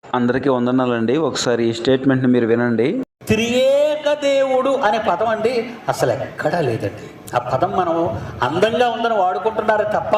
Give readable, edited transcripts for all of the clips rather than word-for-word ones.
అందరికీ వందనాలండి. ఒకసారి ఈ స్టేట్మెంట్ని మీరు వినండి. త్రియేక దేవుడు అనే పదం అండి అసలు ఎక్కడా లేదండి. ఆ పదం మనం అందంగా ఉందని వాడుకుంటున్నారే తప్ప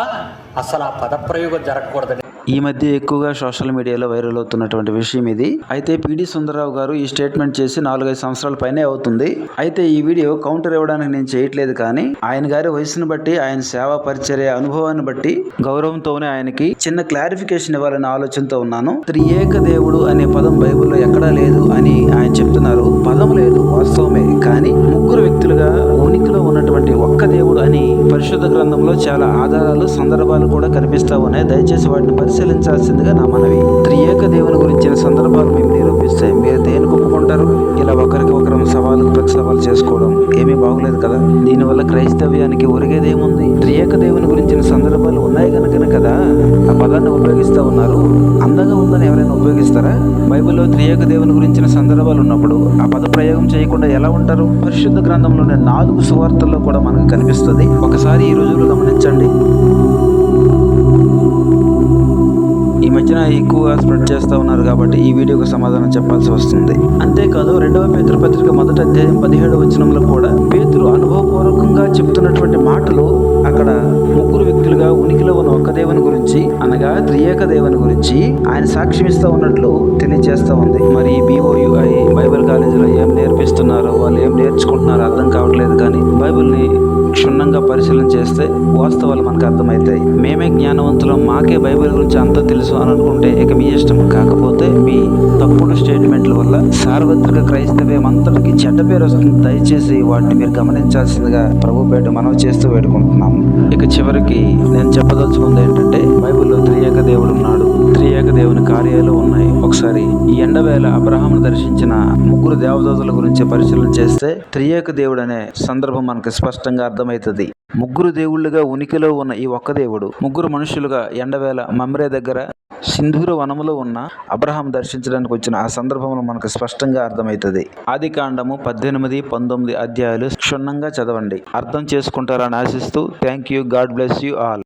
అసలు ఆ పదప్రయోగం జరగకూడదండి. ఈ మధ్య ఎక్కువగా సోషల్ మీడియాలో వైరల్ అవుతున్నటువంటి విషయం ఇది. అయితే పిడి సుందరరావు గారు ఈ స్టేట్మెంట్ చేసి 4-5 సంవత్సరాల పైనే అవుతుంది. అయితే ఈ వీడియో కౌంటర్ ఇవ్వడానికి నేను చేయట్లేదు, కానీ ఆయన గారి వయసును బట్టి, ఆయన సేవా పరిచర్య అనుభవాన్ని బట్టి గౌరవంతోనే ఆయనకి చిన్న క్లారిఫికేషన్ ఇవ్వాలనే ఆలోచనతో ఉన్నాను. త్రియేక దేవుడు అనే పదం బైబిల్లో ఎక్కడా లేదు అని ఆయన చెప్తున్నారు. పదం లేదు, వాస్తవమే. కానీ ముగ్గురు వ్యక్తులుగా ఉనికిలో ఉన్నటువంటి ఒక్క దేవుడు అని పరిశుద్ధ గ్రంథంలో చాలా ఆధారాలు, సందర్భాలు కూడా కనిపిస్తా ఉన్నాయి. దయచేసి వాటిని పరిశీలించాల్సిందిగా నా మనవి. త్రియేక దేవుని గురించిన సందర్భాలు మేము నిరూపిస్తే మీరు దేనికి ఒప్పుకుంటారు? ఇలా ఒకరికి ఒకరు సవాళ్ళకు ప్రతి సవాలు చేసుకోవడం ఏమీ బాగులేదు కదా. దీనివల్ల క్రైస్తవ్యానికి ఒరిగేదేముంది? త్రియేక దేవుని గురించిన సందర్భాలు ఉన్నాయి కనుకనే కదా ఆ పదాన్ని ఉపయోగిస్తూ ఉన్నారు. అందంగా ఉందని ఎవరైనా ఉపయోగిస్తారా? బైబిల్లో త్రియేక దేవుని గురించిన సందర్భాలు ఉన్నప్పుడు ఆ పద ప్రయోగం చేయకుండా ఎలా ఉంటారు? పరిశుద్ధ గ్రంథంలోని 4 సువార్తల్లో కూడా మనకు కనిపిస్తుంది. ఒకసారి ఈ రోజుల్లో గమనించండి. ఈ మధ్యన ఎక్కువగా స్ప్రెడ్ చేస్తూ ఉన్నారు కాబట్టి ఈ వీడియోకి సమాధానం చెప్పాల్సి వస్తుంది. అంతేకాదు 2వ పేతురు పత్రిక 1వ అధ్యాయం 17వ వచనంలో కూడా పేతురు అనుభవపూర్వకంగా చెప్తున్నటువంటి మాటలు అక్కడ ముగ్గురు వ్యక్తులుగా ఉనికిలో ఉన్న ఒక్క దేవుని గురించి, అనగా త్రియేక దేవుని గురించి ఆయన సాక్ష్యం ఇస్తూ ఉన్నట్లు తెలియజేస్తూ ఉంది. మరి BOUI బైబిల్ కాలేజీలో ఏం నేర్పిస్తున్నారో, వాళ్ళు ఏం నేర్చుకుంటున్నారో అర్థం కావట్లేదు. కానీ బైబిల్ని క్షుణ్ణంగా పరిశీలన చేస్తే వాస్తవాలు మనకు అర్థమవుతాయి. మేమే జ్ఞానవంతులం, మాకే బైబిల్ గురించి అంతా తెలుసు అని అనుకుంటే ఇక మీ ఇష్టం. కాకపోతే మీ తప్పుడు స్టేట్మెంట్ల వల్ల సార్వత్రిక క్రైస్తవ్యం అంతటికి చెడ్డ పేరు వస్తుంది. దయచేసి వాటిని మీరు గమనించాల్సిందిగా ప్రభు పేట మనవి చేస్తూ వేడుకుంటున్నాము. ఇక చివరికి నేను చెప్పదలుచుకుంది ఏంటంటే, బైబిల్లో త్రియేక దేవుడు ఉన్నాడు, త్రియేక దేవుని కార్యాలు ఉన్నాయి. ఒకసారి ఈ ఎండవేళ అబ్రహామును దర్శించిన ముగ్గురు దేవదూతల గురించి పరిశీలన చేస్తే త్రియేక దేవుడు అనే సందర్భం మనకు స్పష్టంగా అర్థమవుతుంది. ముగ్గురు దేవుళ్ళుగా ఉనికిలో ఉన్న ఈ ఒక్క దేవుడు ముగ్గురు మనుషులుగా ఎండవేళ మమ్రే దగ్గర సింధూర వనములో ఉన్న అబ్రహాం దర్శించడానికి వచ్చిన ఆ సందర్భంలో మనకు స్పష్టంగా అర్థమవుతుంది. ఆదికాండము 18-19 అధ్యాయాలు క్షుణ్ణంగా చదవండి, అర్థం చేసుకుంటారని ఆశిస్తూ thank you. God bless you all.